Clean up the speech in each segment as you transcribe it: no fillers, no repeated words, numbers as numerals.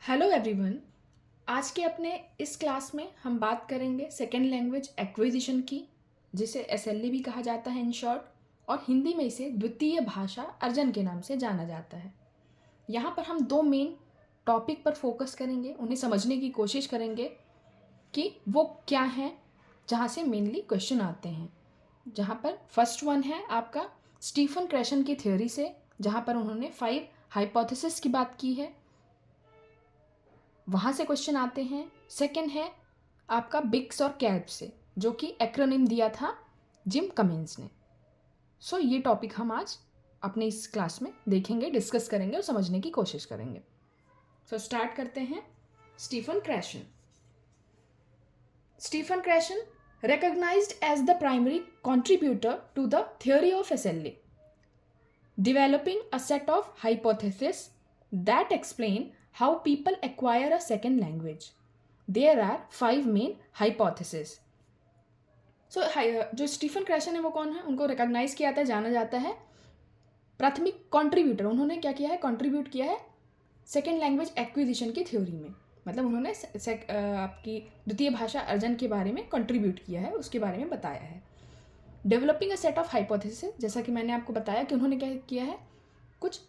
Hello everyone. आज के अपने इस क्लास में हम बात करेंगे सेकेंड लैंग्वेज एक्विजिशन की, जिसे एसएलए भी कहा जाता है इन शॉर्ट, और हिंदी में इसे द्वितीय भाषा अर्जन के नाम से जाना जाता है। यहाँ पर हम दो मेन टॉपिक पर फोकस करेंगे, उन्हें समझने की कोशिश करेंगे कि वो क्या हैं, जहाँ से मेनली क्वेश्चन आते हैं। जहाँ पर फर्स्ट वन है आपका स्टीफन क्रैशन की थ्योरी से, जहाँ पर उन्होंने 5 हाइपोथेसिस की बात की है, वहाँ से क्वेश्चन आते हैं। सेकंड है आपका बिग्स और कैल्प से, जो कि एक्रोनिम दिया था जिम कमिंस ने। सो ये टॉपिक हम आज अपने इस क्लास में देखेंगे, डिस्कस करेंगे और समझने की कोशिश करेंगे। सो स्टार्ट करते हैं। Stephen Krashen recognized as the primary contributor to the theory of SLA, developing a set of hypotheses that explain how people acquire a second language. There are 5 main hypotheses. So, जो Stephen Krashen है वो कौन है? उनको recognise किया जाता है, जाना जाता है प्राथमिक कंट्रीब्यूटर। उन्होंने क्या किया है? कंट्रीब्यूट किया है सेकेंड लैंग्वेज एक्विजिशन की थ्योरी में। मतलब उन्होंने आपकी द्वितीय भाषा अर्जन के बारे में कंट्रीब्यूट किया है, उसके बारे में बताया है। Developing a set of hypothesis, जैसा कि मैंने आपको बताया कि उन्होंने क्या किया है, कुछ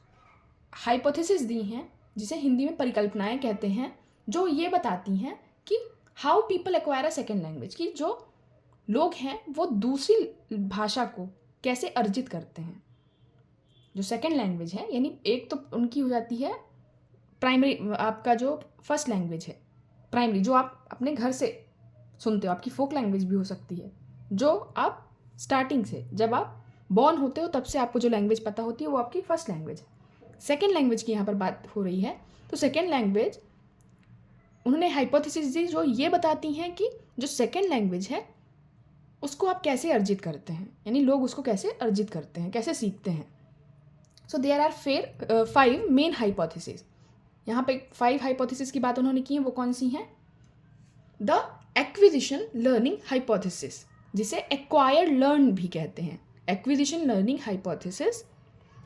हाइपोथेसिस दी हैं जिसे हिंदी में परिकल्पनाएं कहते हैं, जो ये बताती हैं कि how people acquire a second language, कि जो लोग हैं वो दूसरी भाषा को कैसे अर्जित करते हैं। जो सेकेंड लैंग्वेज है, यानी एक तो उनकी हो जाती है प्राइमरी, आपका जो फर्स्ट लैंग्वेज है प्राइमरी, जो आप अपने घर से सुनते हो, आपकी फोक लैंग्वेज भी हो सकती है, जो आप स्टार्टिंग से जब आप बॉर्न होते हो तब से आपको जो लैंग्वेज पता होती है वो आपकी फर्स्ट लैंग्वेज है। सेकेंड लैंग्वेज की यहाँ पर बात हो रही है, तो सेकेंड लैंग्वेज उन्होंने हाइपोथेसिस दी जो ये बताती हैं कि जो सेकेंड लैंग्वेज है उसको आप कैसे अर्जित करते हैं, यानी लोग उसको कैसे अर्जित करते हैं, कैसे सीखते हैं। So there are 5 main hypothesis. यहाँ पे 5 हाइपोथेसिस की बात उन्होंने की है, वो कौन सी हैं? द एक्विजिशन लर्निंग हाइपोथेसिस, जिसे एक्वायर्ड लर्न भी कहते हैं। Acquisition learning hypothesis,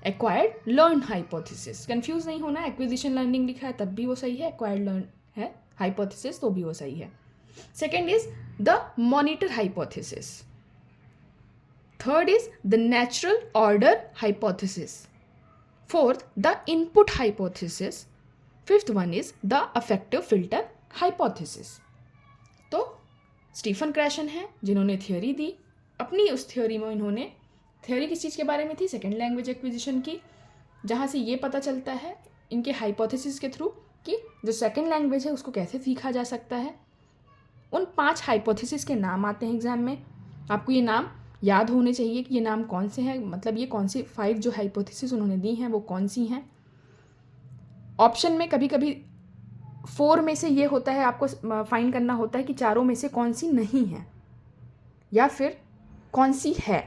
acquired learn hypothesis. Confuse नहीं होना, एक्विजिशन लर्निंग लिखा है तब भी वो सही है, एक्वायर्ड लर्न है हाइपोथेसिस तो भी वो सही है। Second is the monitor hypothesis. Third is the natural order hypothesis. Fourth the input hypothesis. Fifth one is the affective filter hypothesis. तो स्टीफन क्रैशन है जिन्होंने थ्योरी दी। अपनी उस थ्योरी में इन्होंने, थ्योरी किस चीज़ के बारे में थी? सेकेंड लैंग्वेज एक्विजिशन की, जहाँ से ये पता चलता है इनके हाइपोथेसिस के थ्रू कि जो सेकेंड लैंग्वेज है उसको कैसे सीखा जा सकता है। उन 5 हाइपोथेसिस के नाम आते हैं एग्जाम में, आपको ये नाम याद होने चाहिए कि ये नाम कौन से हैं, मतलब ये कौन सी 5 जो हाइपोथेसिस उन्होंने दी हैं वो कौन सी हैं। ऑप्शन में कभी कभी 4 में से ये होता है, आपको फाइंड करना होता है कि चारों में से कौन सी नहीं है या फिर कौन सी है।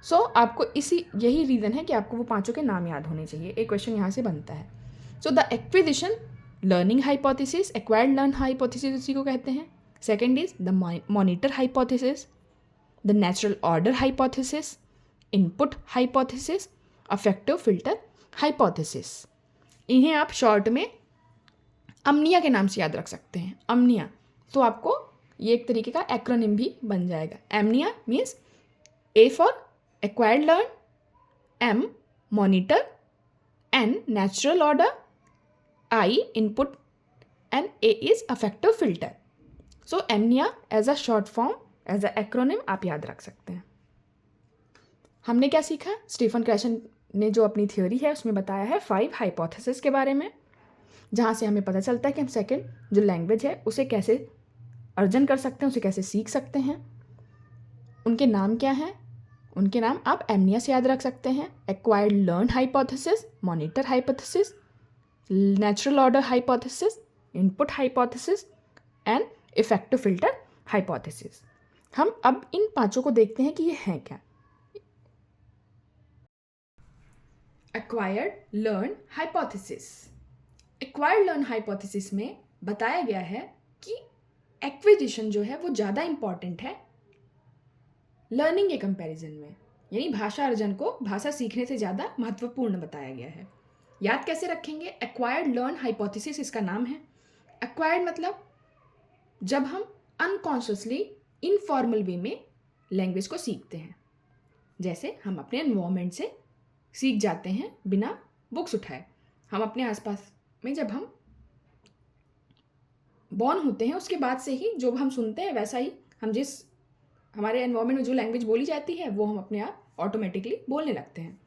सो आपको यही रीज़न है कि आपको वो 5 के नाम याद होने चाहिए। एक क्वेश्चन यहाँ से बनता है। So the acquisition learning hypothesis, acquired learn hypothesis उसी को कहते हैं। Second is the monitor hypothesis, the natural order hypothesis, input hypothesis, affective filter hypothesis. इन्हें आप शॉर्ट में अमनिया के नाम से याद रख सकते हैं। अमनिया, तो आपको ये एक तरीके का एक्रोनिम भी बन जाएगा। AMNIA means A for acquired learn, M monitor, N natural order, I input, and A is affective filter. So AMNIA as a short form, as a acronym आप याद रख सकते हैं। हमने क्या सीखा? स्टीफन क्रैशन ने जो अपनी थ्योरी है उसमें बताया है 5 हाइपोथेसिस के बारे में, जहाँ से हमें पता चलता है कि हम सेकेंड जो लैंग्वेज है उसे कैसे अर्जन कर सकते हैं, उसे कैसे सीख सकते हैं। उनके नाम क्या हैं? उनके नाम आप एमनिया से याद रख सकते हैं, acquired learn hypothesis, monitor hypothesis, natural order hypothesis, input hypothesis and effective filter hypothesis. हम अब इन 5 को देखते हैं कि ये हैं क्या। Acquired learn hypothesis. Acquired learn hypothesis में बताया गया है कि एक्विजिशन जो है वो ज़्यादा इम्पॉर्टेंट है लर्निंग के कंपैरिजन में, यानी भाषा अर्जन को भाषा सीखने से ज़्यादा महत्वपूर्ण बताया गया है। याद कैसे रखेंगे? एक्वायर्ड लर्न हाइपोथेसिस इसका नाम है। एक्वायर्ड मतलब जब हम अनकॉन्शियसली इनफॉर्मल वे में लैंग्वेज को सीखते हैं, जैसे हम अपने एनवायरनमेंट से सीख जाते हैं बिना बुक्स उठाए। हम अपने आसपास में जब हम बॉर्न होते हैं उसके बाद से ही जो हम सुनते हैं वैसा ही हम जिस हमारे एनवायरनमेंट में जो लैंग्वेज बोली जाती है वो हम अपने आप ऑटोमेटिकली बोलने लगते हैं।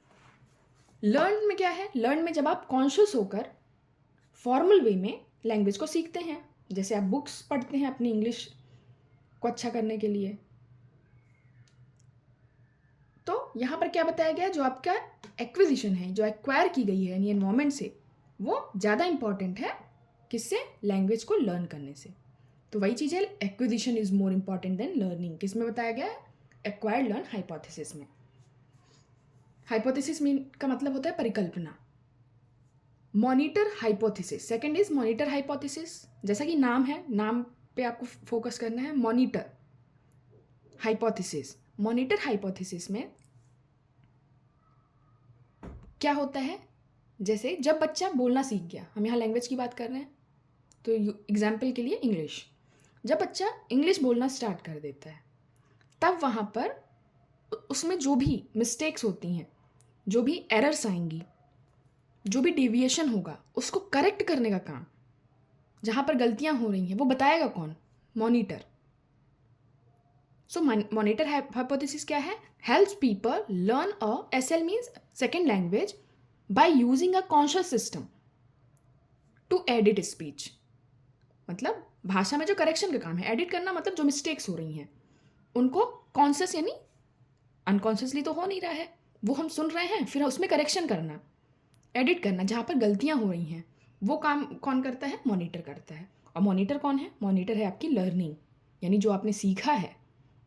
लर्न में क्या है? लर्न में जब आप कॉन्शियस होकर फॉर्मल वे में लैंग्वेज को सीखते हैं, जैसे आप बुक्स पढ़ते हैं अपनी इंग्लिश को अच्छा करने के लिए। तो यहाँ पर क्या बताया गया? जो आपका एक्विजिशन है, जो एक्वायर की गई है यानी एनवायरनमेंट से, वो ज़्यादा इंपॉर्टेंट है किससे? लैंग्वेज को लर्न करने से। तो वही चीज़ है, acquisition is more important than learning. किस में बताया गया है? एक्वायर्ड लर्न हाइपोथेसिस में। हाइपोथेसिस मीन का मतलब होता है परिकल्पना। Monitor hypothesis, second is monitor hypothesis. जैसा कि नाम है, नाम पे आपको फोकस करना है। मॉनिटर हाइपोथेसिस, मॉनिटर हाइपोथेसिस में क्या होता है? जैसे जब बच्चा बोलना सीख गया, हम यहाँ लैंग्वेज की बात कर रहे हैं, तो एग्जाम्पल के लिए इंग्लिश। जब बच्चा इंग्लिश बोलना स्टार्ट कर देता है तब वहाँ पर उसमें जो भी मिस्टेक्स होती हैं, जो भी एरर्स आएंगी, जो भी डेविएशन होगा, उसको करेक्ट करने का काम, जहाँ पर गलतियाँ हो रही हैं, वो बताएगा कौन? मॉनिटर। सो मॉनिटर हाइपोथेसिस क्या है? Helps people learn a SL means second language by using a conscious system to edit speech. मतलब भाषा में जो करेक्शन का काम है, एडिट करना मतलब जो मिस्टेक्स हो रही हैं उनको कॉन्शियस यानी अनकॉन्शियसली तो हो नहीं रहा है, वो हम सुन रहे हैं, फिर उसमें करेक्शन करना, एडिट करना, जहाँ पर गलतियाँ हो रही हैं वो काम कौन करता है? मॉनिटर करता है। और मॉनिटर कौन है? मॉनिटर है आपकी लर्निंग, यानी जो आपने सीखा है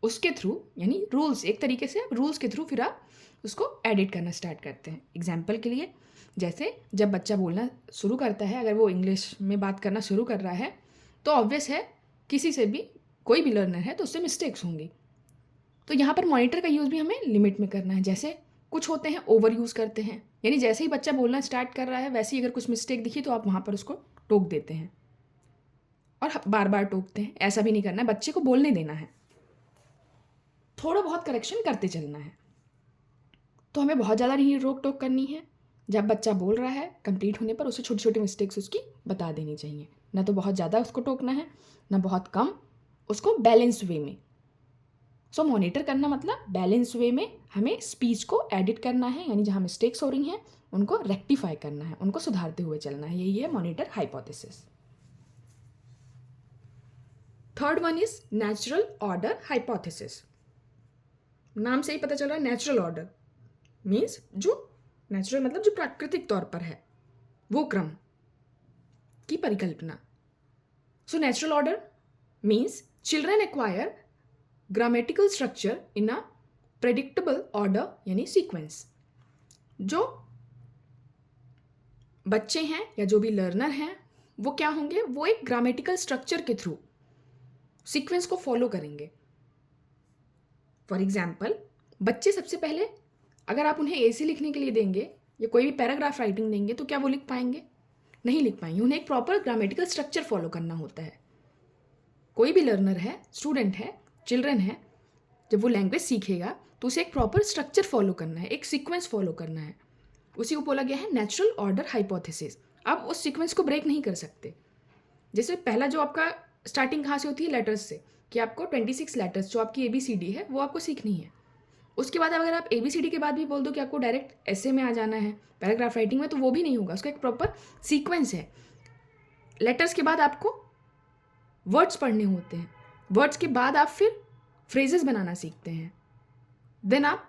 उसके थ्रू, यानी रूल्स, एक तरीके से रूल्स के थ्रू फिर आप उसको एडिट करना स्टार्ट करते हैं। एग्जाम्पल के लिए, जैसे जब बच्चा बोलना शुरू करता है, अगर वो इंग्लिश में बात करना शुरू कर रहा है तो ऑब्वियस है किसी से भी, कोई भी लर्नर है तो उससे मिस्टेक्स होंगी। तो यहाँ पर मॉनिटर का यूज़ भी हमें लिमिट में करना है। जैसे कुछ होते हैं ओवर यूज़ करते हैं, यानी जैसे ही बच्चा बोलना स्टार्ट कर रहा है वैसे ही अगर कुछ मिस्टेक दिखी तो आप वहाँ पर उसको टोक देते हैं और बार बार टोकते हैं। ऐसा भी नहीं करना है, बच्चे को बोलने देना है, थोड़ा बहुत करेक्शन करते चलना है। तो हमें बहुत ज़्यादा नहीं रोक टोक करनी है। जब बच्चा बोल रहा है कंप्लीट होने पर उसे छोटी छोटी मिस्टेक्स उसकी बता देनी चाहिए, ना तो बहुत ज़्यादा उसको टोकना है ना बहुत कम, उसको बैलेंस वे में। सो मॉनिटर करना मतलब बैलेंस वे में हमें स्पीच को एडिट करना है, यानी जहाँ मिस्टेक्स हो रही हैं उनको रेक्टिफाई करना है, उनको सुधारते हुए चलना है। यही है monitor hypothesis. Third one is natural order hypothesis. नाम से ही पता चल रहा है नेचुरल ऑर्डर मीन्स जो नेचुरल मतलब जो प्राकृतिक तौर पर है, वो क्रम की परिकल्पना। So natural order means children acquire grammatical structure in a predictable order यानी सीक्वेंस। जो बच्चे हैं या जो भी लर्नर हैं वो क्या होंगे? वो एक ग्रामेटिकल स्ट्रक्चर के थ्रू सीक्वेंस को फॉलो करेंगे। फॉर एग्जाम्पल, बच्चे सबसे पहले अगर आप उन्हें ऐसे लिखने के लिए देंगे या कोई भी पैराग्राफ राइटिंग देंगे तो क्या वो लिख पाएंगे? नहीं लिख पाएंगे। उन्हें एक प्रॉपर ग्रामेटिकल स्ट्रक्चर फॉलो करना होता है। कोई भी लर्नर है, स्टूडेंट है, चिल्ड्रन है, जब वो लैंग्वेज सीखेगा तो उसे एक प्रॉपर स्ट्रक्चर फॉलो करना है, एक सीक्वेंस फॉलो करना है। उसी को बोला गया है नेचुरल ऑर्डर हाइपोथेसिस। आप उस सीक्वेंस को ब्रेक नहीं कर सकते। जैसे पहला जो आपका स्टार्टिंग कहाँ से होती है? लेटर्स से, कि आपको 26 लेटर्स जो आपकी ABCD है वो आपको सीखनी है। उसके बाद अगर आप ABCD के बाद भी बोल दो कि आपको डायरेक्ट ऐसे में आ जाना है पैराग्राफ राइटिंग में, तो वो भी नहीं होगा। उसका एक प्रॉपर सीक्वेंस है। लेटर्स के बाद आपको वर्ड्स पढ़ने होते हैं, वर्ड्स के बाद आप फिर फ्रेजेस बनाना सीखते हैं, देन आप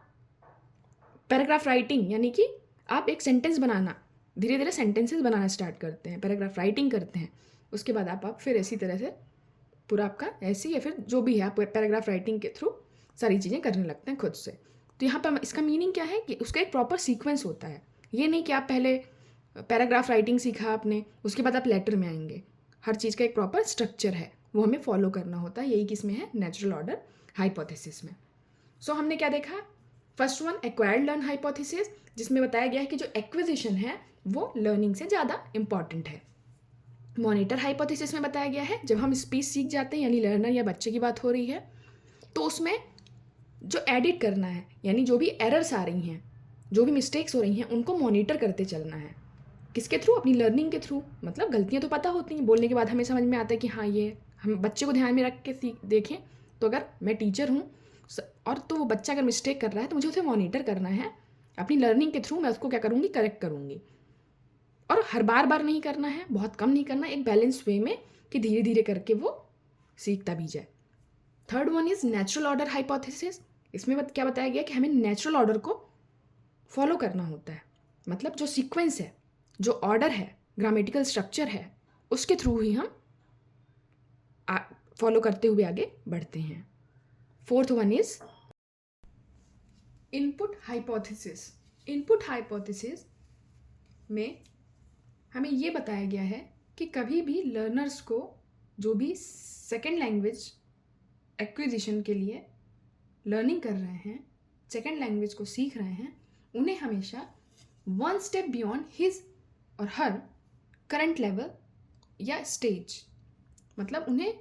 पैराग्राफ राइटिंग यानी कि आप एक सेंटेंस बनाना, धीरे धीरे सेंटेंसेस बनाना स्टार्ट करते हैं, पैराग्राफ राइटिंग करते हैं। उसके बाद आप फिर इसी तरह से पूरा आपका ऐसे या फिर जो भी है आप पैराग्राफ राइटिंग के थ्रू सारी चीज़ें करने लगते हैं खुद से। तो यहाँ पर इसका मीनिंग क्या है कि उसका एक प्रॉपर सीक्वेंस होता है। ये नहीं कि आप पहले पैराग्राफ राइटिंग सीखा आपने, उसके बाद आप लेटर में आएंगे। हर चीज़ का एक प्रॉपर स्ट्रक्चर है, वो हमें फॉलो करना होता है। यही किसमें है? नेचुरल ऑर्डर हाइपोथेसिस में। सो हमने क्या देखा? First one acquired learn hypothesis, जिसमें बताया गया है कि जो एक्विजिशन है वो लर्निंग से ज़्यादा इम्पॉर्टेंट है। मॉनिटर हाइपोथेसिस में बताया गया है, जब हम स्पीच सीख जाते हैं, यानी लर्नर या बच्चे की बात हो रही है, तो उसमें जो एडिट करना है, यानी जो भी एरर्स आ रही हैं, जो भी मिस्टेक्स हो रही हैं, उनको मॉनिटर करते चलना है। किसके थ्रू? अपनी लर्निंग के थ्रू। मतलब गलतियाँ तो पता होती हैं, बोलने के बाद हमें समझ में आता है कि हाँ ये हम बच्चे को ध्यान में रख के देखें, तो अगर मैं टीचर हूँ और तो वो बच्चा अगर मिस्टेक कर रहा है तो मुझे उसे मॉनिटर करना है, अपनी लर्निंग के थ्रू मैं उसको क्या करूँगी, करेक्ट करूँगी। और हर बार नहीं करना है, बहुत कम नहीं करना, एक बैलेंस वे में कि धीरे धीरे करके वो सीखता भी जाए। Third one is natural order hypothesis. इसमें क्या बताया गया कि हमें नेचुरल ऑर्डर को फॉलो करना होता है। मतलब जो सीक्वेंस है, जो ऑर्डर है, ग्रामेटिकल स्ट्रक्चर है, उसके थ्रू ही हम फॉलो करते हुए आगे बढ़ते हैं। Fourth one is input hypothesis. Input hypothesis में हमें ये बताया गया है कि कभी भी लर्नर्स को जो भी सेकेंड लैंग्वेज एक्विजिशन के लिए लर्निंग कर रहे हैं, सेकेंड लैंग्वेज को सीख रहे हैं, उन्हें हमेशा वन स्टेप बियॉन्ड हिज और हर करंट लेवल या स्टेज, मतलब उन्हें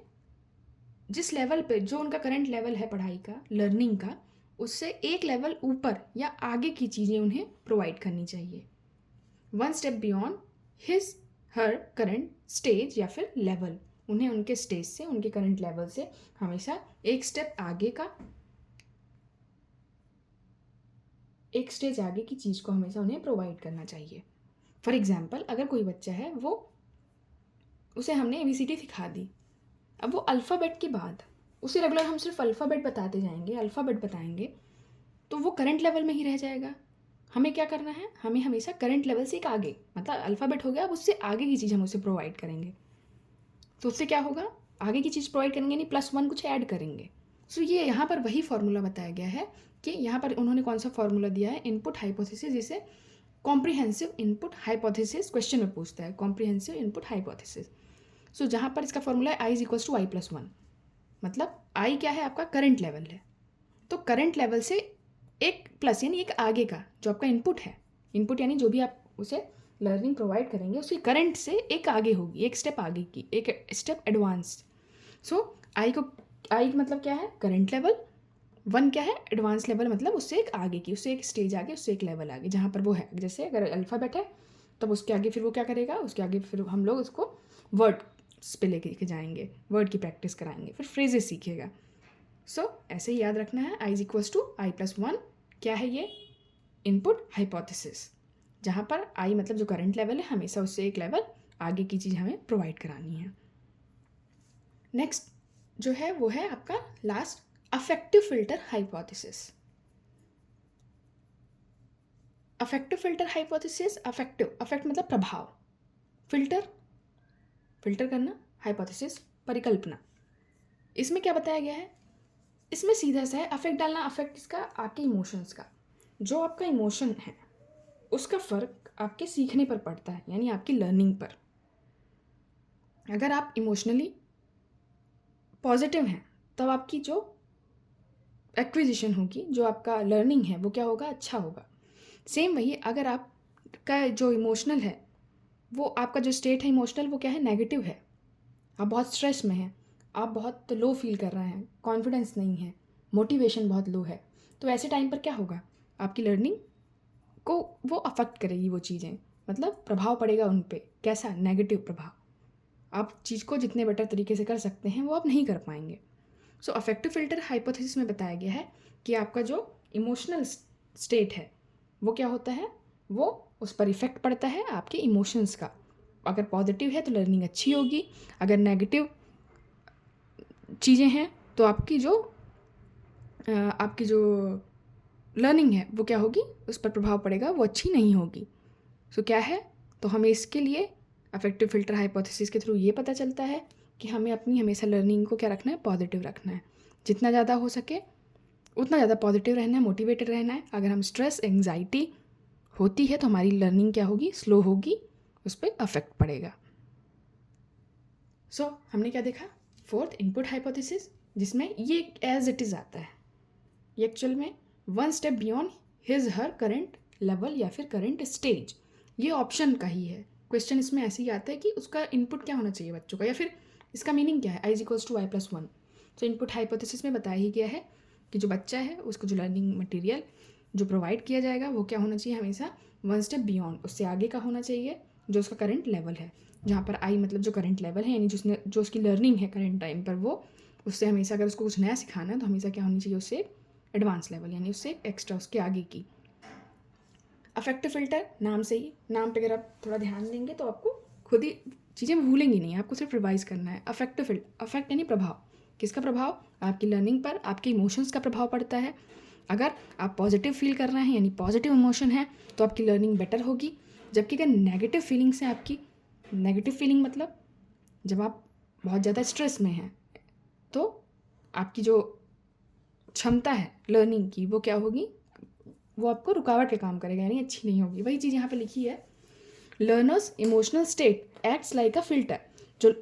जिस लेवल पे जो उनका करंट लेवल है पढ़ाई का, लर्निंग का, उससे एक लेवल ऊपर या आगे की चीज़ें उन्हें प्रोवाइड करनी चाहिए। One step beyond his her current stage या फिर लेवल, उन्हें उनके स्टेज से, उनके करंट लेवल से हमेशा एक स्टेप आगे का, एक स्टेज आगे की चीज़ को हमेशा उन्हें प्रोवाइड करना चाहिए। फॉर एग्जाम्पल, अगर कोई बच्चा है, वो उसे हमने ABCD सिखा दी, अब वो अल्फ़ाबेट के बाद उसे रेगुलर हम सिर्फ अल्फ़ाबेट बताते जाएंगे, अल्फ़ाबेट बताएंगे, तो वो करंट लेवल में ही रह जाएगा। हमें क्या करना है, हमें हमेशा करंट लेवल से एक आगे, मतलब अल्फ़ाबेट हो गया, अब उससे आगे की चीज़ हम उसे प्रोवाइड करेंगे। तो उससे क्या होगा, आगे की चीज़ प्रोवाइड करेंगे, यानी +1 कुछ ऐड करेंगे। सो ये यहाँ पर वही फॉर्मूला बताया गया है कि यहाँ पर उन्होंने कौन सा फॉर्मूला दिया है, इनपुट हाइपोथेसिस, जिसे कॉम्प्रिहेंसिव इनपुट हाइपोथेसिस क्वेश्चन में पूछता है, कॉम्प्रिहेंसिव इनपुट हाइपोथेसिस। सो जहाँ पर इसका फॉर्मूला है I = I+1, मतलब I क्या है, आपका करंट लेवल है, तो करंट लेवल से एक प्लस यानी एक आगे का जो आपका इनपुट है, इनपुट यानी जो भी आप उसे लर्निंग प्रोवाइड करेंगे उसकी करंट से एक आगे होगी, एक स्टेप आगे की, एक स्टेप एडवांस। सो आई मतलब क्या है, करंट लेवल, 1 क्या है, एडवांस लेवल, मतलब उससे एक आगे की, उससे एक स्टेज आगे, उससे एक लेवल आगे, जहाँ पर वो है। जैसे अगर अल्फ़ाबेट है तब उसके आगे फिर वो क्या करेगा, उसके आगे फिर हम लोग उसको वर्ड्स पे लेके जाएंगे, वर्ड की प्रैक्टिस कराएंगे, फिर फ्रेजेस सीखेगा। सो ऐसे ही याद रखना है, I = I+1 क्या है, ये इनपुट हाइपोथेसिस, जहाँ पर I मतलब जो करंट लेवल है, हमेशा उससे एक लेवल आगे की चीज़ हमें प्रोवाइड करानी है। नेक्स्ट जो है वो है आपका last, affective filter hypothesis. Affective filter hypothesis, affect मतलब प्रभाव, फिल्टर करना, हाइपोथेसिस परिकल्पना। इसमें क्या बताया गया है, इसमें सीधा सा है अफेक्ट डालना। अफेक्ट इसका आपके इमोशंस का, जो आपका इमोशन है उसका फ़र्क आपके सीखने पर पड़ता है, यानी आपकी लर्निंग पर। अगर आप इमोशनली पॉजिटिव हैं तब आपकी जो एक्विजिशन होगी, जो आपका लर्निंग है वो क्या होगा, अच्छा होगा। सेम वही, अगर आपका जो इमोशनल है, वो आपका जो स्टेट है इमोशनल, वो क्या है, नेगेटिव है, आप बहुत स्ट्रेस में हैं, आप बहुत लो फील कर रहे हैं, कॉन्फिडेंस नहीं है, मोटिवेशन बहुत लो है, तो ऐसे टाइम पर क्या होगा, आपकी लर्निंग को वो अफेक्ट करेगी वो चीज़ें, मतलब प्रभाव पड़ेगा उन पे। कैसा, नेगेटिव प्रभाव। आप चीज़ को जितने बेटर तरीके से कर सकते हैं वो आप नहीं कर पाएंगे। सो अफेक्टिव फिल्टर हाइपोथेसिस में बताया गया है कि आपका जो इमोशनल स्टेट है वो क्या होता है, वो उस पर इफ़ेक्ट पड़ता है आपके इमोशंस का। अगर पॉजिटिव है तो लर्निंग अच्छी होगी, अगर नेगेटिव चीज़ें हैं तो आपकी जो लर्निंग है वो क्या होगी, उस पर प्रभाव पड़ेगा, वो अच्छी नहीं होगी। सो क्या है, तो हमें इसके लिए अफेक्टिव फिल्टर हाइपोथेसिस के थ्रू ये पता चलता है कि हमें अपनी हमेशा लर्निंग को क्या रखना है, पॉजिटिव रखना है, जितना ज़्यादा हो सके उतना ज़्यादा पॉजिटिव रहना है, मोटिवेटेड रहना है। अगर हम स्ट्रेस, एंग्जाइटी होती है तो हमारी लर्निंग क्या होगी, स्लो होगी, उस पर अफेक्ट पड़ेगा। सो हमने क्या देखा, फोर्थ इनपुट हाइपोथेसिस, जिसमें ये एज इट इज़ आता है, ये एक्चुअल में one step beyond his her current level या फिर करंट स्टेज, ये ऑप्शन का ही है, क्वेश्चन इसमें ऐसे ही आता है कि उसका इनपुट क्या होना चाहिए बच्चों का, या फिर इसका मीनिंग क्या है, i इक्वल्स टू y+1। तो इनपुट हाइपोथेसिस में बताया ही गया है कि जो बच्चा है उसको जो लर्निंग मटेरियल जो प्रोवाइड किया जाएगा वो क्या होना चाहिए, हमेशा वन स्टेप बियॉन्ड, उससे आगे का होना चाहिए जो उसका करंट लेवल है। जहाँ पर आई मतलब जो करंट लेवल है, यानी जो उसकी लर्निंग है करंट टाइम पर, वो उससे हमेशा अगर उसको कुछ नया सिखाना है तो हमेशा क्या होनी चाहिए, उससे एडवांस लेवल, यानी उससे एक्स्ट्रा, उसके आगे की। अफेक्टिव फिल्टर, नाम से ही, नाम पे अगर आप थोड़ा ध्यान देंगे तो आपको खुद ही चीज़ें भूलेंगी नहीं, आपको सिर्फ रिवाइज करना है। अफेक्ट यानी प्रभाव, किसका प्रभाव, आपकी लर्निंग पर, आपके इमोशंस का प्रभाव पड़ता है। अगर आप पॉजिटिव फील कर रहे हैं यानी पॉजिटिव इमोशन है तो आपकी लर्निंग बेटर होगी, जबकि अगर नेगेटिव फीलिंग्स हैं आपकी, नेगेटिव फीलिंग मतलब जब आप बहुत ज़्यादा स्ट्रेस में हैं तो आपकी जो क्षमता है लर्निंग की वो क्या होगी, वो आपको रुकावट के काम करेगा, यानी अच्छी नहीं होगी। वही चीज़ यहाँ पे लिखी है, learners emotional state acts like a filter. जो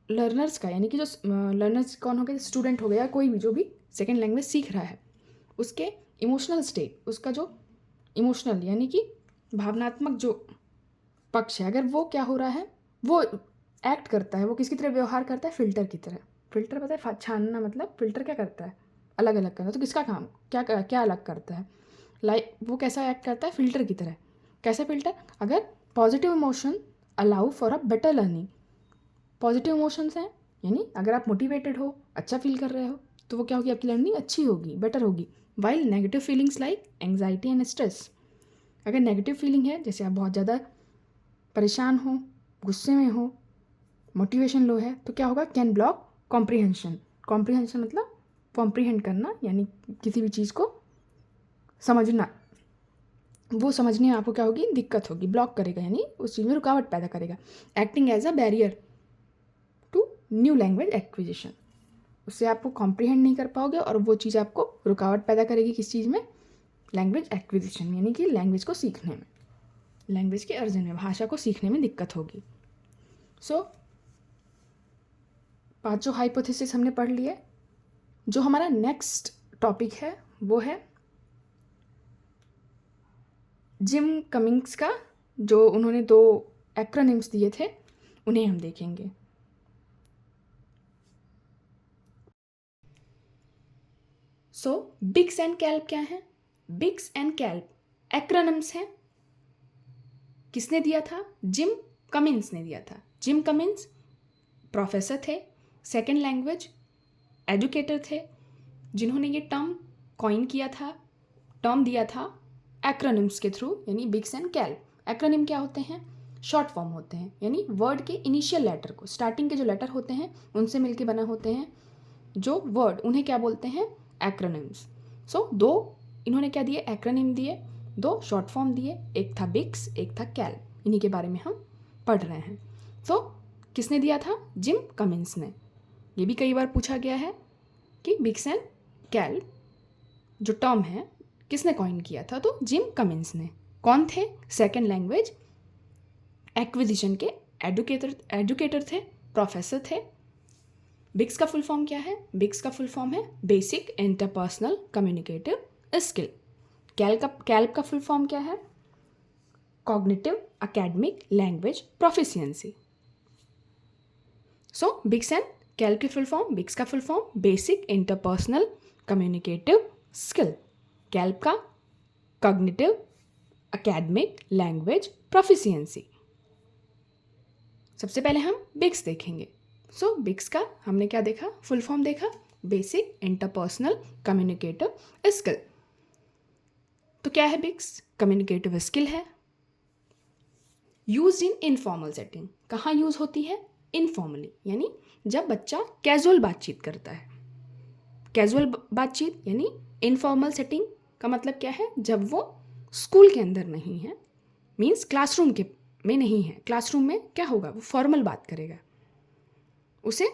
लर्नर्स का, यानी कि जो लर्नर्स कौन हो गया, स्टूडेंट हो गया, कोई भी जो भी सेकेंड लैंग्वेज सीख रहा है, उसके इमोशनल स्टेट, उसका जो इमोशनल यानी कि भावनात्मक जो पक्ष है, अगर वो क्या हो रहा है, वो एक्ट करता है, वो किसकी तरह व्यवहार करता है, फिल्टर की तरह। फिल्टर पता है छानना, मतलब फिल्टर क्या करता है, अलग अलग करना। तो किसका काम क्या अलग करता है, वो कैसा एक्ट करता है, फिल्टर की तरह। कैसे फिल्टर, अगर positive emotion allow for a better learning, positive emotions हैं यानी अगर आप मोटिवेटेड हो, अच्छा फील कर रहे हो, तो वो क्या होगी, आपकी लर्निंग अच्छी होगी, बेटर होगी। While negative feelings like anxiety and stress, अगर नेगेटिव फीलिंग है, जैसे आप बहुत ज़्यादा परेशान हो, गुस्से में हो, मोटिवेशन लो है, तो क्या होगा, कैन ब्लॉक कॉम्प्रीहेंशन। कॉम्प्रीहेंशन मतलब कॉम्प्रीहेंड करना, यानी किसी भी चीज़ को समझना, वो समझने में आपको क्या होगी, दिक्कत होगी, ब्लॉक करेगा, यानी उस चीज़ में रुकावट पैदा करेगा। Acting as a barrier to new language acquisition, उससे आपको कॉम्प्रीहेंड नहीं कर पाओगे और वो चीज़ आपको रुकावट पैदा करेगी किस चीज़ में, लैंग्वेज एक्विजिशन, यानी कि लैंग्वेज को सीखने में, लैंग्वेज के अर्जन में, भाषा को सीखने में दिक्कत होगी। सो पांचों हाइपोथेसिस हमने पढ़ लिए। जो हमारा नेक्स्ट टॉपिक है वो है जिम कमिंग्स का, जो उन्होंने 2 एक्रोनिम्स दिए थे उन्हें हम देखेंगे। सो बिग्स एंड कैल्प क्या है, बिग्स एंड कैल्प एक्रोनिम्स हैं। किसने दिया था, जिम कमिंस ने दिया था। जिम कमिंस प्रोफेसर थे, सेकेंड लैंग्वेज एजुकेटर थे, जिन्होंने ये टर्म कॉइन किया था, टर्म दिया था एक्रोनिम्स के थ्रू, यानी बिग्स एंड कैल्प। एक्रोनिम क्या होते हैं, शॉर्ट फॉर्म होते हैं, यानी वर्ड के इनिशियल लेटर को, स्टार्टिंग के जो लेटर होते हैं उनसे मिलके बना होते हैं जो वर्ड, उन्हें क्या बोलते हैं, एक्रोनिम्स। सो 2 इन्होंने क्या दिए, एक्रोनिम दिए, 2 शॉर्ट फॉर्म दिए, एक था बिग्स, एक था कैल्प, इन्हीं के बारे में हम पढ़ रहे हैं। सो किसने दिया था, जिम कमिंस ने। ये भी कई बार पूछा गया है कि बिग्स एंड कैल्प जो टर्म है किसने कॉइन किया था, तो जिम कमिंस ने। कौन थे, सेकेंड लैंग्वेज एक्विजिशन के एजुकेटर थे, प्रोफेसर थे। बिग्स का फुल फॉर्म क्या है, बिग्स का फुल फॉर्म है basic interpersonal communicative skill. CALP का फुल फॉर्म क्या है, cognitive academic language proficiency. So BICS and CALP की फुल फॉर्म, बिग्स का full form basic interpersonal communicative skill, CALP का कॉग्निटिव एकेडमिक लैंग्वेज प्रोफिशिएंसी। सबसे पहले हम बिग्स देखेंगे। सो बिग्स का हमने क्या देखा, फुल फॉर्म देखा, बेसिक इंटरपर्सनल कम्युनिकेटिव स्किल। तो क्या है बिग्स, कम्युनिकेटिव स्किल है, यूज्ड इन इनफॉर्मल सेटिंग। कहाँ यूज होती है, इनफॉर्मली, यानी जब बच्चा कैजुअल बातचीत करता है। कैजुअल बातचीत यानी इनफॉर्मल सेटिंग का मतलब क्या है, जब वो स्कूल के अंदर नहीं है, मीन्स क्लासरूम के में नहीं है। क्लासरूम में क्या होगा, वो फॉर्मल बात करेगा, उसे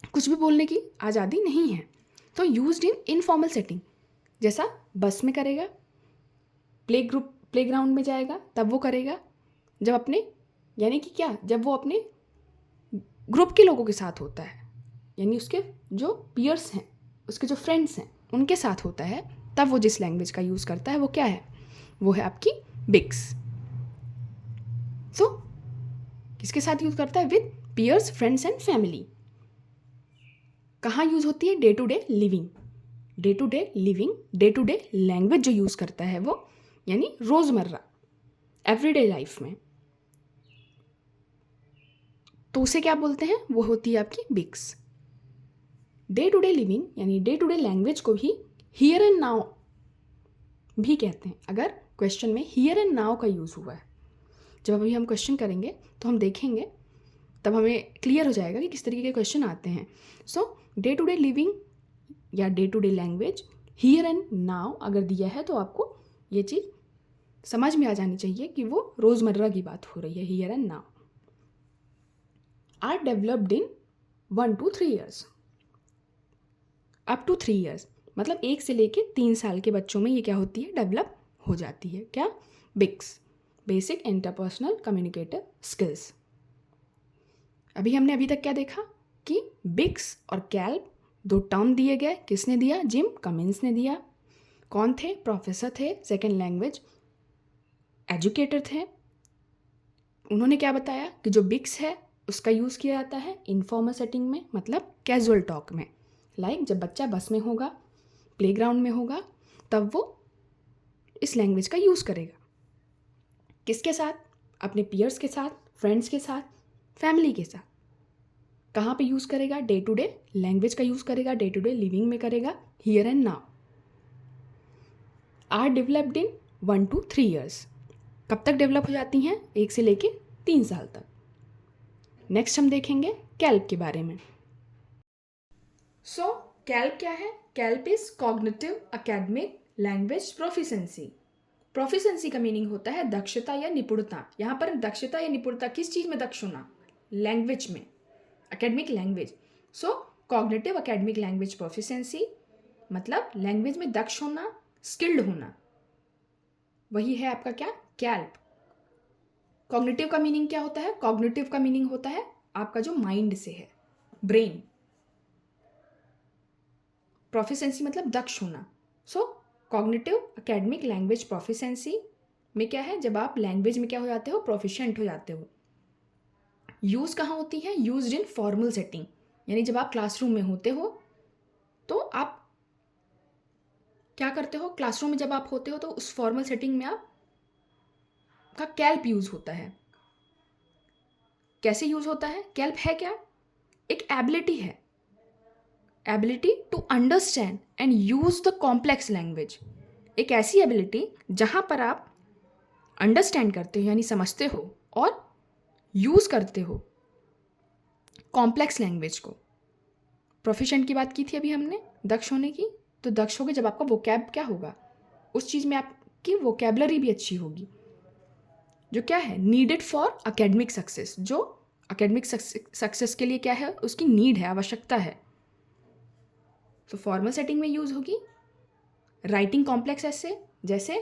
कुछ भी बोलने की आज़ादी नहीं है। तो यूज्ड इन इनफॉर्मल सेटिंग, जैसा बस में करेगा, प्लेग्राउंड में जाएगा तब वो करेगा, जब अपने यानी कि क्या, जब वो अपने ग्रुप के लोगों के साथ होता है, यानी उसके जो पीयर्स हैं, उसके जो फ्रेंड्स हैं उनके साथ होता है, तब वो जिस लैंग्वेज का यूज़ करता है वो क्या है, वो है आपकी बिग्स। सो किसके साथ यूज़ करता है? With peers, friends and family. कहाँ यूज़ होती है? Day to day living. Day to day living, day to day language जो यूज़ करता है वो, यानी रोज़मर्रा एवरीडे लाइफ में, तो उसे क्या बोलते हैं? वो होती है आपकी बिग्स। डे टू डे लिविंग यानी डे टू डे लैंग्वेज को ही हियर एंड नाउ भी कहते हैं। अगर क्वेश्चन में हियर एंड नाउ का यूज़ हुआ है, जब अभी हम क्वेश्चन करेंगे तो हम देखेंगे, तब हमें क्लियर हो जाएगा कि किस तरीके के क्वेश्चन आते हैं। So day to day living या day to day language here and now अगर दिया है तो आपको ये चीज़ समझ में आ जानी चाहिए कि वो रोज़मर्रा की बात हो रही है, here and now. Are developed in 1 to 3 years, up to 3 years, मतलब 1 से लेके 3 साल के बच्चों में ये क्या होती है? डेवलप हो जाती है। क्या? बिग्स, बेसिक इंटरपर्सनल कम्युनिकेटिव स्किल्स। हमने अभी तक क्या देखा कि बिग्स और कैल्प दो टर्म दिए गए। किसने दिया? जिम कमिंस ने दिया। कौन थे? प्रोफेसर थे, सेकेंड लैंग्वेज एजुकेटर थे। उन्होंने क्या बताया कि जो बिग्स है उसका यूज़ किया जाता है इनफॉर्मल सेटिंग में, मतलब कैजुअल टॉक में। लाइक जब बच्चा बस में होगा, प्लेग्राउंड में होगा, तब वो इस लैंग्वेज का यूज़ करेगा। किसके साथ? अपने पीयर्स के साथ, फ्रेंड्स के साथ, फैमिली के साथ। कहाँ पे यूज़ करेगा? डे टू डे लैंग्वेज का यूज़ करेगा, डे टू डे लिविंग में करेगा, here and now. Are developed in 1 to 3 years, कब तक डेवलप हो जाती हैं? 1 से लेके 3 साल तक। नेक्स्ट हम देखेंगे कैल्प के बारे में। सो कैल्प क्या है? Kelp is cognitive academic language proficiency. Proficiency का मीनिंग होता है दक्षता या निपुणता। यहाँ पर दक्षता या निपुणता किस चीज़ में दक्ष होना? लैंग्वेज में, एकेडमिक लैंग्वेज। सो कॉग्निटिव एकेडमिक लैंग्वेज प्रोफिशिएंसी मतलब लैंग्वेज में दक्ष होना, स्किल्ड होना, वही है आपका क्या? कैल्प। कॉग्निटिव का मीनिंग क्या होता है? कॉग्निटिव का मीनिंग होता है आपका जो माइंड से है, ब्रेन। प्रोफिशिएंसी मतलब दक्ष होना। सो कॉग्निटिव एकेडमिक लैंग्वेज प्रोफिशिएंसी में क्या है? जब आप लैंग्वेज में क्या हो जाते हो? प्रोफिशिएंट हो जाते हो। यूज़ कहाँ होती है? यूज्ड इन फॉर्मल सेटिंग, यानी जब आप क्लासरूम में होते हो तो आप क्या करते हो? क्लासरूम में जब आप होते हो तो उस फॉर्मल सेटिंग में आप का कैल्प यूज़ होता है। कैसे यूज़ होता है? कैल्प है क्या? एक एबिलिटी है, ability to understand and use the complex language. एक ऐसी एबिलिटी जहाँ पर आप अंडरस्टैंड करते हो यानी समझते हो और यूज़ करते हो कॉम्प्लेक्स लैंग्वेज को। प्रोफिशिएंट की बात की थी अभी हमने, दक्ष होने की। तो दक्ष होगे जब आपका वोकैब क्या होगा? उस चीज़ में आपकी वोकैबलरी भी अच्छी होगी, जो क्या है? Needed for academic success. जो एकेडमिक सक्सेस के लिए क्या है? उसकी नीड है, आवश्यकता है। तो फॉर्मल सेटिंग में यूज़ होगी। राइटिंग कॉम्प्लेक्स ऐसे, जैसे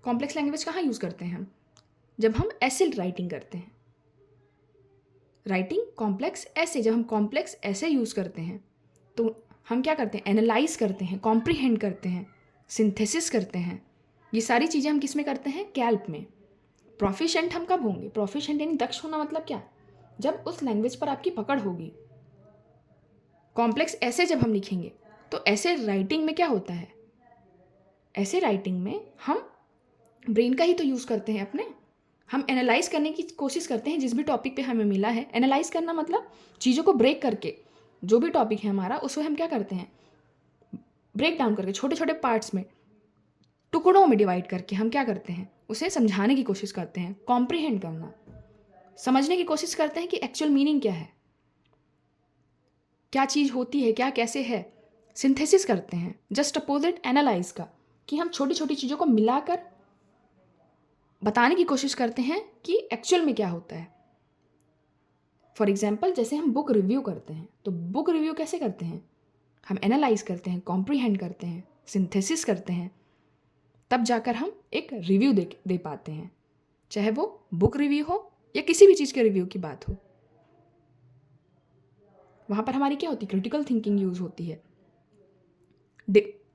कॉम्प्लेक्स लैंग्वेज कहाँ यूज़ करते हैं हम? जब हम ऐसे राइटिंग करते हैं। राइटिंग कॉम्प्लेक्स ऐसे, जब हम कॉम्प्लेक्स ऐसे यूज़ करते हैं तो हम क्या करते हैं? एनालाइज करते हैं, कॉम्प्रीहेंड करते हैं, सिंथेसिस करते हैं। ये सारी चीज़ें हम किस में करते हैं? कैल्प में। प्रोफिशिएंट हम कब होंगे? प्रोफिशिएंट यानी दक्ष होना मतलब क्या? जब उस लैंग्वेज पर आपकी पकड़ होगी। कॉम्प्लेक्स ऐसे जब हम लिखेंगे तो ऐसे राइटिंग में क्या होता है? ऐसे राइटिंग में हम ब्रेन का ही तो यूज़ करते हैं अपने। हम एनालाइज करने की कोशिश करते हैं जिस भी टॉपिक पे हमें मिला है। एनालाइज करना मतलब चीज़ों को ब्रेक करके, जो भी टॉपिक है हमारा उसे हम क्या करते हैं? ब्रेक डाउन करके, छोटे छोटे पार्ट्स में, टुकड़ों में डिवाइड करके हम क्या करते हैं? उसे समझाने की कोशिश करते हैं। कॉम्प्रीहेंड करना, समझने की कोशिश करते हैं कि एक्चुअल मीनिंग क्या है, क्या चीज़ होती है, क्या कैसे है। सिंथेसिस करते हैं, जस्ट अपोजिट एनालाइज का, कि हम छोटी छोटी चीज़ों को मिलाकर बताने की कोशिश करते हैं कि एक्चुअल में क्या होता है। फॉर एग्जाम्पल, जैसे हम बुक रिव्यू करते हैं तो बुक रिव्यू कैसे करते हैं? हम एनालाइज करते हैं, कॉम्प्रीहेंड करते हैं, सिंथेसिस करते हैं, तब जाकर हम एक रिव्यू दे पाते हैं, चाहे वो बुक रिव्यू हो या किसी भी चीज़ के रिव्यू की बात हो। वहाँ पर हमारी क्या होती है? क्रिटिकल थिंकिंग यूज़ होती है।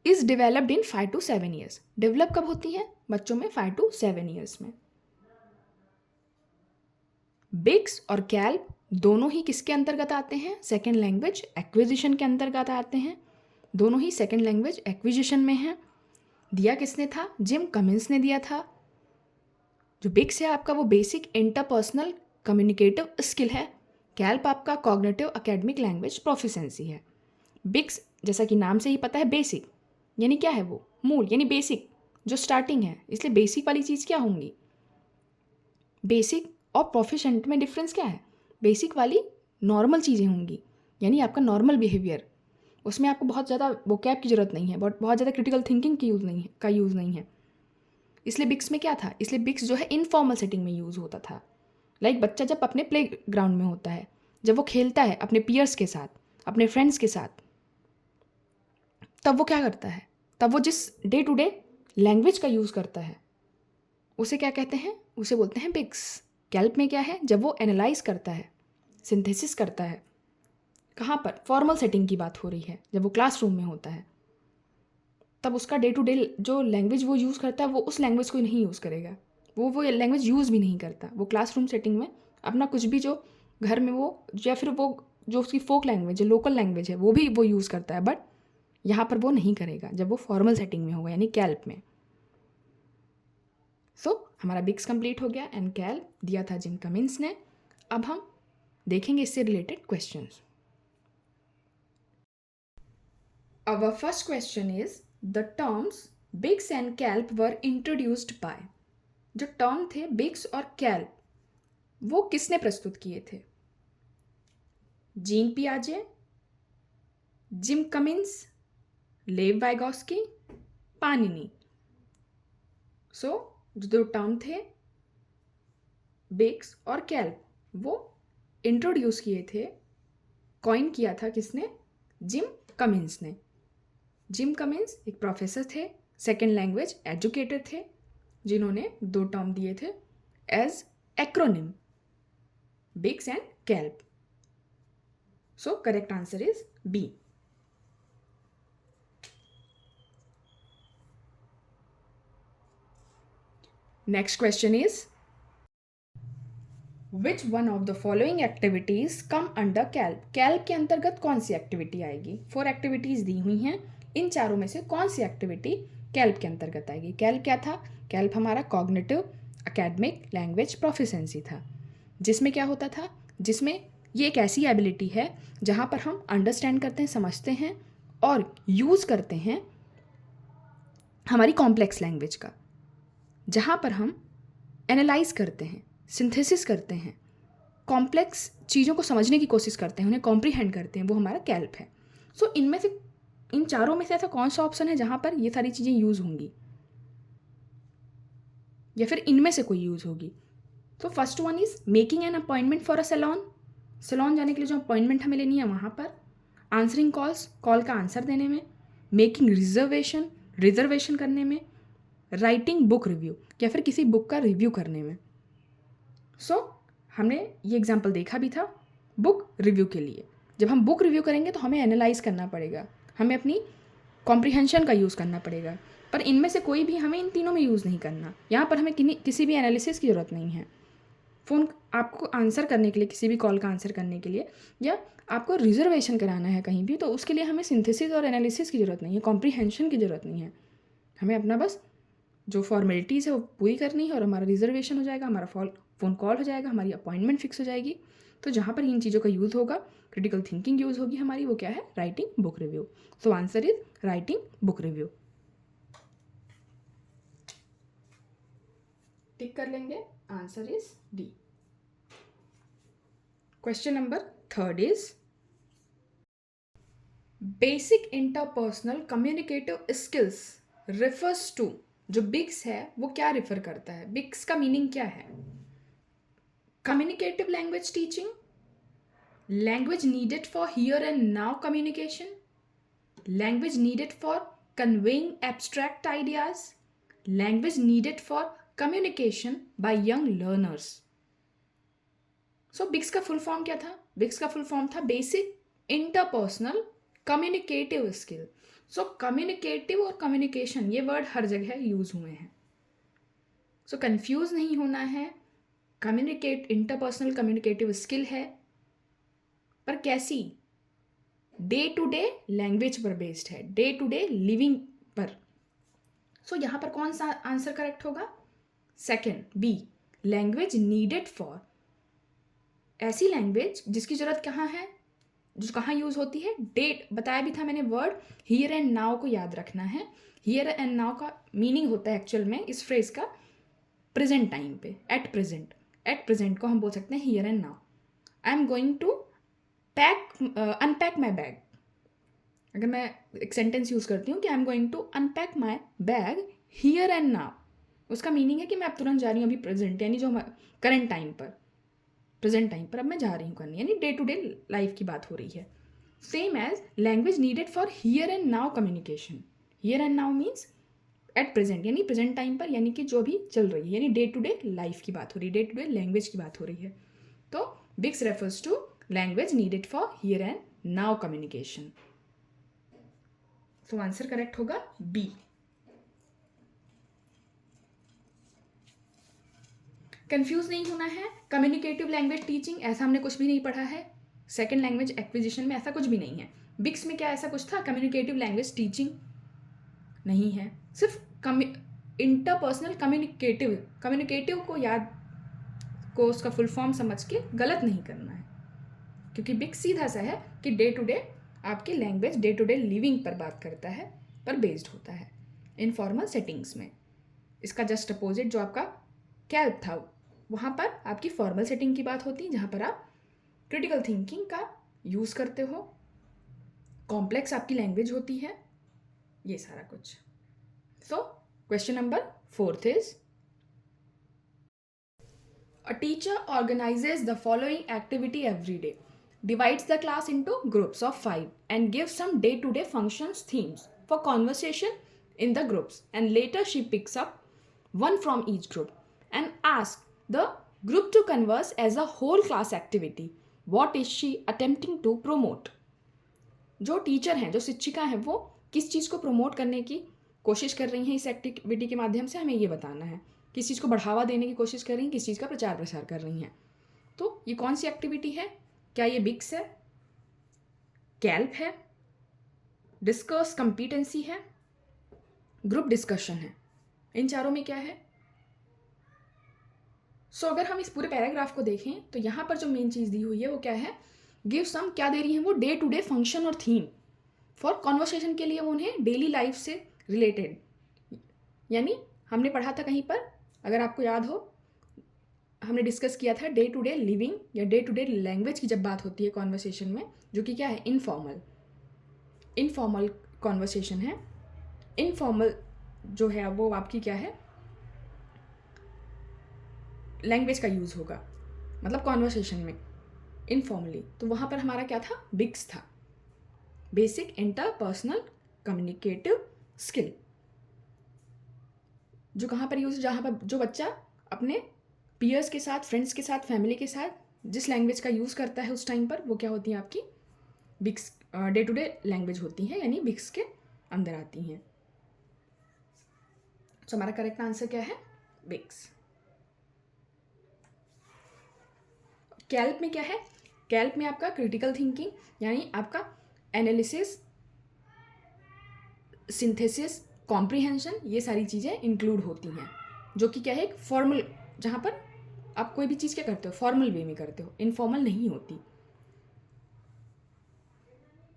Is developed in 5 to 7 years। Develop कब होती है? बच्चों में 5 to 7 years में। बिग्स और कैल्प दोनों ही किसके अंतर्गत आते हैं? सेकेंड लैंग्वेज एक्विजिशन के अंतर्गत आते हैं। दोनों ही सेकेंड लैंग्वेज एक्विजिशन में हैं। दिया किसने था? जिम कमिंस ने दिया था। जो बिग्स है आपका वो बेसिक इंटरपर्सनल कम्युनिकेटिव स्किल है। कैल्प आपका कॉग्निटिव एकेडमिक लैंग्वेज प्रोफिशिएंसी है। बिग्स जैसा कि नाम से ही पता है बेसिक, यानी क्या है वो? मूल, यानी बेसिक जो स्टार्टिंग है। इसलिए बेसिक वाली चीज़ क्या होंगी? बेसिक और प्रोफिशिएंट में डिफरेंस क्या है? बेसिक वाली नॉर्मल चीज़ें होंगी, यानी आपका नॉर्मल बिहेवियर। उसमें आपको बहुत ज़्यादा वोकैब की ज़रूरत नहीं है, बहुत ज़्यादा क्रिटिकल थिंकिंग की यूज़ नहीं है। इसलिए बिग्स में क्या था? इसलिए बिग्स जो है इनफॉर्मल सेटिंग में यूज़ होता था। लाइक बच्चा जब अपने प्ले ग्राउंड में होता है, जब वो खेलता है अपने पीयर्स के साथ, अपने फ्रेंड्स के साथ, तब वो क्या करता है? तब वो जिस डे टू डे लैंग्वेज का यूज़ करता है उसे क्या कहते हैं? उसे बोलते हैं बिग्स। कैल्प में क्या है? जब वो एनालाइज करता है, सिंथेसिस करता है। कहाँ पर? फॉर्मल सेटिंग की बात हो रही है, जब वो क्लासरूम में होता है, तब उसका डे टू डे जो लैंग्वेज वो यूज़ करता है वो उस लैंग्वेज को नहीं यूज़ करेगा। वो लैंग्वेज यूज़ भी नहीं करता। वो क्लासरूम सेटिंग में अपना कुछ भी जो घर में वो, या फिर वो जो उसकी फोक लैंग्वेज है, लोकल लैंग्वेज है, वो भी वो यूज़ करता है, बट यहाँ पर वो नहीं करेगा जब वो फॉर्मल सेटिंग में होगा, यानी कैल्प में। सो हमारा बिग्स कंप्लीट हो गया एंड कैल्प दिया था जिम कमिंस ने। अब हम देखेंगे इससे related questions. Our first question is the terms Biggs and Kelp were introduced by। जो टर्म थे बिग्स और कैल्प वो किसने प्रस्तुत किए थे? जीन पियाजे, जिम कमिंस, लेव वाइगॉस्की, पानिनी। सो जो दो टर्म थे बिग्स और कैल्प वो इंट्रोड्यूस किए थे, कॉइन किया था किसने? जिम कमिंस ने। जिम कमिंस एक प्रोफेसर थे, सेकेंड लैंग्वेज एजुकेटर थे, जिन्होंने दो टर्म दिए थे as acronym, BICS and CALP. So correct answer is B. Next question is which one of the following activities come under CALP. CALP के अंतर्गत कौन सी एक्टिविटी आएगी? 4 एक्टिविटीज दी हुई हैं, इन चारों में से कौन सी एक्टिविटी कैल्प के अंतर्गत आएगी? कैल्प क्या था? कैल्प हमारा कॉग्निटिव एकेडमिक लैंग्वेज प्रोफिशिएंसी था, जिसमें क्या होता था? जिसमें ये एक ऐसी एबिलिटी है जहाँ पर हम अंडरस्टैंड करते हैं, समझते हैं और यूज़ करते हैं हमारी कॉम्प्लेक्स लैंग्वेज का, जहाँ पर हम एनालाइज करते हैं, सिंथेसिस करते हैं, कॉम्प्लेक्स चीज़ों को समझने की कोशिश करते हैं, उन्हें कॉम्प्रीहेंड करते हैं, वो हमारा कैल्प है। सो इनमें से, इन चारों में से ऐसा कौन सा ऑप्शन है जहाँ पर ये सारी चीज़ें यूज़ होंगी, या फिर इनमें से कोई यूज़ होगी? तो first one is making an appointment for a salon. Salon जाने के लिए जो अपॉइंटमेंट हमें लेनी है वहाँ पर। आंसरिंग कॉल्स, कॉल का आंसर देने में। मेकिंग रिजर्वेशन करने में। राइटिंग बुक रिव्यू, या फिर किसी बुक का रिव्यू करने में। सो हमने ये एग्जाम्पल देखा भी था बुक रिव्यू के लिए। जब हम बुक रिव्यू करेंगे तो हमें एनालाइज करना पड़ेगा, हमें अपनी कॉम्प्रिहेंशन का यूज़ करना पड़ेगा, पर इनमें से कोई भी हमें इन तीनों में यूज़ नहीं करना। यहाँ पर हमें किसी भी एनालिसिस की ज़रूरत नहीं है। फ़ोन आपको आंसर करने के लिए, किसी भी कॉल का आंसर करने के लिए, या आपको रिजर्वेशन कराना है कहीं भी, तो उसके लिए हमें सिंथेसिस और एनालिसिस की ज़रूरत नहीं है, कॉम्प्रिहेंशन की ज़रूरत नहीं है। हमें अपना बस जो फॉर्मेलिटीज़ है वो पूरी करनी है और हमारा रिजर्वेशन हो जाएगा, हमारा फ़ोन कॉल हो जाएगा, हमारी अपॉइंटमेंट फिक्स हो जाएगी। तो जहाँ पर इन चीज़ों का यूज़ होगा, क्रिटिकल थिंकिंग यूज़ होगी हमारी, वो क्या है? Writing book review. So answer is writing book review. Tick कर लेंगे, answer is D. Question number 3 is basic interpersonal communicative skills refers to. जो बिग्स है वो क्या रिफर करता है? बिग्स का मीनिंग क्या है? Communicative language teaching, language needed for here and now communication, language needed for conveying abstract ideas, language needed for communication by young learners. So BICS का फुल फॉर्म क्या था? बिग्स का full form था basic interpersonal communicative skill. So communicative और communication ये word हर जगह use हुए हैं। सो कंफ्यूज नहीं होना है, इंटरपर्सनल कम्युनिकेटिव स्किल है, पर कैसी? डे टू डे लैंग्वेज पर बेस्ड है, डे टू डे लिविंग पर। सो यहाँ पर कौन सा आंसर करेक्ट होगा? Second, B, language needed for, ऐसी लैंग्वेज जिसकी जरूरत कहाँ है, जो कहाँ यूज होती है? डेट बताया भी था मैंने, वर्ड हियर एंड नाउ को याद रखना है। हियर एंड नाउ का मीनिंग होता है एक्चुअल में इस फ्रेज का प्रेजेंट टाइम पे, एट प्रेजेंट। एट प्रेजेंट को हम बोल सकते हैं here and now. I am going to unpack my bag. अगर मैं एक सेंटेंस यूज करती हूँ कि I am going to unpack my bag here and now, उसका मीनिंग है कि मैं अब तुरंत जा रही हूँ, अभी प्रेजेंट यानी जो करंट टाइम पर, प्रेजेंट टाइम पर अब मैं जा रही हूँ करने, यानी डे टू डे लाइफ की बात हो रही है। Same as language needed for here and now communication. Here and now means at present, यानी प्रेजेंट टाइम पर, यानी कि जो भी चल रही है, यानी डे टू डे लाइफ की बात हो रही है, डे टू डे लैंग्वेज की बात हो रही है। तो BICS refers to language needed for here and now communication. तो आंसर करेक्ट होगा बी। कंफ्यूज नहीं होना है, कम्युनिकेटिव लैंग्वेज टीचिंग ऐसा हमने कुछ भी नहीं पढ़ा है, सेकेंड लैंग्वेज एक्विजिशन में ऐसा कुछ भी नहीं है। बिक्स में क्या ऐसा कुछ था? कम्युनिकेटिव लैंग्वेज टीचिंग नहीं है, सिर्फ इंटरपर्सनल कम्युनिकेटिव को याद को उसका फुल फॉर्म समझ के गलत नहीं करना है, क्योंकि बिक्स सीधा सा है कि डे टू डे आपकी language day to day living पर बात करता है, पर बेस्ड होता है इनफॉर्मल सेटिंग्स में। इसका जस्ट अपोजिट जो आपका कैल्प था, वहाँ पर आपकी फॉर्मल सेटिंग की बात होती है, जहाँ पर आप क्रिटिकल थिंकिंग का यूज़ करते हो, कॉम्प्लेक्स आपकी लैंग्वेज होती है, ये सारा कुछ। So question number 4 is, a teacher organizes the following activity every day, divides the class into groups of 5 and gives some day-to-day functions themes for conversation in the groups, and later she picks up one from each group and asks the group to converse as a whole class activity. What is she attempting to promote? जो teacher हैं, जो शिक्षिका हैं, वो किस चीज़ को promote करने की कोशिश कर रही हैं इस एक्टिविटी के माध्यम से, हमें ये बताना है। किस चीज़ को बढ़ावा देने की कोशिश कर रही हैं, किस चीज़ का प्रचार प्रसार कर रही हैं। तो ये कौन सी एक्टिविटी है? क्या ये बिक्स है, कैल्प है, डिस्कस कंपिटेंसी है, ग्रुप डिस्कशन है? इन चारों में क्या है? सो अगर हम इस पूरे पैराग्राफ को देखें तो यहाँ पर जो मेन चीज़ दी हुई है वो क्या है? गिव सम, क्या दे रही हैं वो? डे टू डे फंक्शन और थीम फॉर कॉन्वर्सेशन के लिए वो उन्हें डेली लाइफ से रिलेटेड, यानी हमने पढ़ा था कहीं पर, अगर आपको याद हो, हमने डिस्कस किया था डे टू डे लिविंग या डे टू डे लैंग्वेज की जब बात होती है कॉन्वर्सेशन में, जो कि क्या है? इनफॉर्मल कॉन्वर्सेशन है। इनफॉर्मल जो है वो आपकी क्या है? लैंग्वेज का यूज़ होगा, मतलब कॉन्वर्सेशन में इनफॉर्मली। तो वहाँ पर हमारा क्या था? बिक्स था, बेसिक इंटरपर्सनल कम्युनिकेटिव स्किल, जो कहाँ पर यूज, जहाँ पर जो बच्चा अपने पीयर्स के साथ, फ्रेंड्स के साथ, फैमिली के साथ जिस लैंग्वेज का यूज़ करता है उस टाइम पर, वो क्या होती है? आपकी बिक्स डे टू डे लैंग्वेज होती है, यानी बिक्स के अंदर आती हैं। तो हमारा करेक्ट आंसर क्या है? बिक्स। कैल्प में क्या है? कैल्प में आपका क्रिटिकल थिंकिंग, यानी आपका एनालिसिस, सिंथेसिस, कॉम्प्रिहेंशन, ये सारी चीज़ें इंक्लूड होती हैं, जो कि क्या है? एक फॉर्मल, जहाँ पर आप कोई भी चीज़ क्या करते हो? फॉर्मल वे में करते हो, इनफॉर्मल नहीं होती।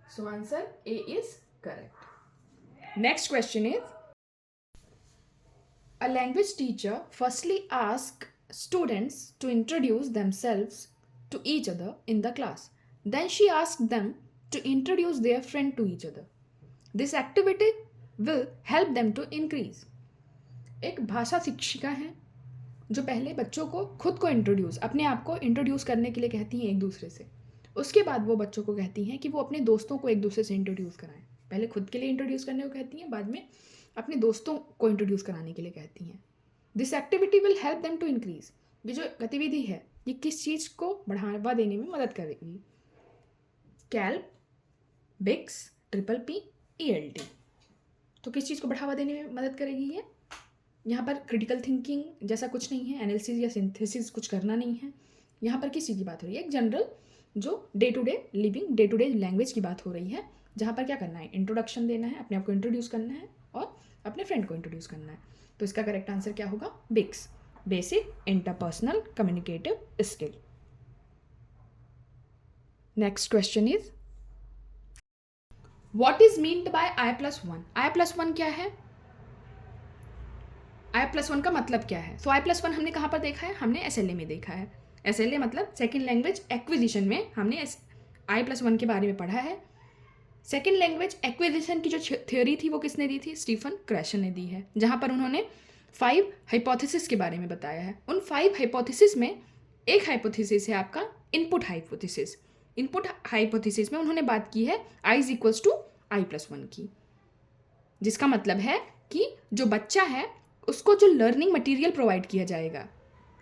So answer A is correct. Next question is, a language teacher firstly asks students to introduce themselves to each other in the class. Then she asks them to introduce their friend to each other. This activity will help them to increase. एक भाषा शिक्षिका है जो पहले बच्चों को खुद को इंट्रोड्यूस, अपने आप को इंट्रोड्यूस करने के लिए कहती हैं एक दूसरे से। उसके बाद वो बच्चों को कहती हैं कि वो अपने दोस्तों को एक दूसरे से इंट्रोड्यूस कराएं। पहले खुद के लिए इंट्रोड्यूस करने को कहती हैं, बाद में अपने दोस्तों को इंट्रोड्यूस कराने के लिए कहती हैं। This activity will help them to increase. ये जो गतिविधि है ये किस चीज़ को बढ़ावा देने में मदद करेगी? CALP, BICS, triple P, ELT। तो किस चीज़ को बढ़ावा देने में मदद करेगी ये? यहाँ पर क्रिटिकल थिंकिंग जैसा कुछ नहीं है, एनालिसिस या सिंथेसिस कुछ करना नहीं है। यहाँ पर किसी की बात हो रही है, एक जनरल जो day to day living, day to day language की बात हो रही है, जहाँ पर क्या करना है, इंट्रोडक्शन देना है, अपने आप को इंट्रोड्यूस करना है और अपने फ्रेंड को इंट्रोड्यूस करना है। तो इसका करेक्ट आंसर क्या होगा, BICS, basic interpersonal communicative skill. Next question is what is meant by I+1? I+1 क्या है, I+1 का मतलब क्या है? सो I+1 हमने कहाँ पर देखा है, हमने SLA में देखा है। SLA मतलब सेकेंड लैंग्वेज एक्विजिशन में हमने I+1 के बारे में पढ़ा है। सेकेंड लैंग्वेज एक्विजिशन की जो थ्योरी थी वो किसने दी थी, स्टीफन क्रैशन ने दी है, जहाँ पर उन्होंने 5 हाइपोथेसिस के बारे में बताया है। उन 5 हाइपोथेसिस में एक हाइपोथेसिस है आपका इनपुट हाइपोथेसिस। इनपुट हाइपोथेसिस में उन्होंने बात की है I = I+1 की, जिसका मतलब है कि जो बच्चा है उसको जो लर्निंग मटेरियल प्रोवाइड किया जाएगा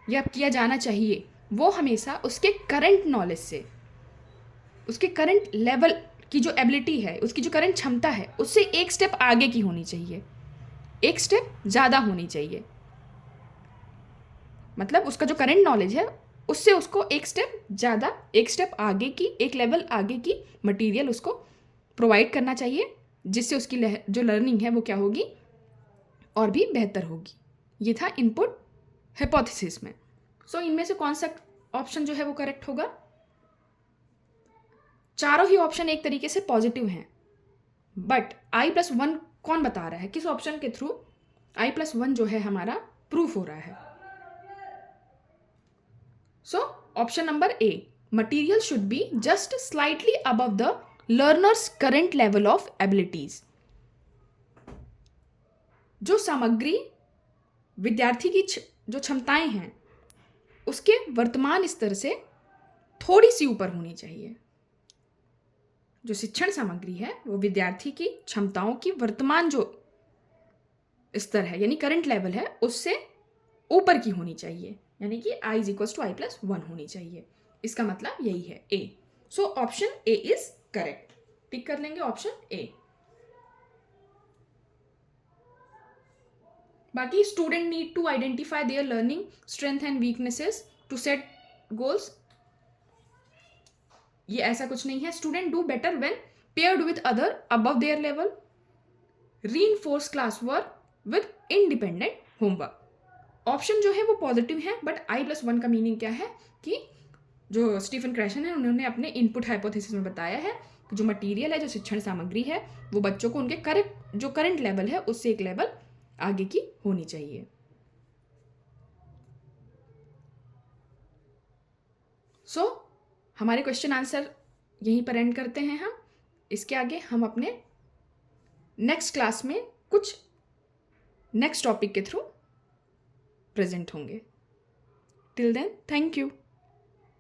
या किया जाना चाहिए वो हमेशा उसके करंट नॉलेज से, उसके करंट लेवल की जो एबिलिटी है, उसकी जो करंट क्षमता है, उससे एक स्टेप आगे की होनी चाहिए, एक स्टेप ज़्यादा होनी चाहिए। मतलब उसका जो करंट नॉलेज है उससे उसको एक स्टेप ज़्यादा, एक स्टेप आगे की, एक लेवल आगे की मटेरियल उसको प्रोवाइड करना चाहिए, जिससे उसकी जो लर्निंग है वो क्या होगी, और भी बेहतर होगी। ये था इनपुट हाइपोथेसिस में। सो इनमें से कौन सा ऑप्शन जो है वो करेक्ट होगा, चारों ही ऑप्शन एक तरीके से पॉजिटिव हैं, बट I+1 कौन बता रहा है, किस ऑप्शन के थ्रू I+1 जो है हमारा प्रूफ हो रहा है। So option number A, material should be just slightly above the learners current level of abilities. जो सामग्री विद्यार्थी की जो क्षमताएं हैं उसके वर्तमान स्तर से थोड़ी सी ऊपर होनी चाहिए। जो शिक्षण सामग्री है वो विद्यार्थी की क्षमताओं की वर्तमान जो स्तर है यानी करंट लेवल है उससे ऊपर की होनी चाहिए, यानी कि I = I+1 होनी चाहिए। इसका मतलब यही है A. So option A is correct, tick कर लेंगे ऑप्शन ए। बाकी student need to identify their learning strength and weaknesses to set goals, ये ऐसा कुछ नहीं है। Student do better when paired with other above their level, reinforce class work with independent homework. Option जो है वो positive है, बट I+1 का मीनिंग क्या है कि जो स्टीफन क्रैशन है उन्होंने अपने इनपुट हाइपोथेसिस में बताया है कि जो मटेरियल है, जो शिक्षण सामग्री है वो बच्चों को उनके जो करंट लेवल है उससे एक लेवल आगे की होनी चाहिए। सो हमारे क्वेश्चन आंसर यहीं पर एंड करते हैं हम। इसके आगे हम अपने नेक्स्ट क्लास में कुछ नेक्स्ट टॉपिक के थ्रू प्रेजेंट होंगे। Till then thank you.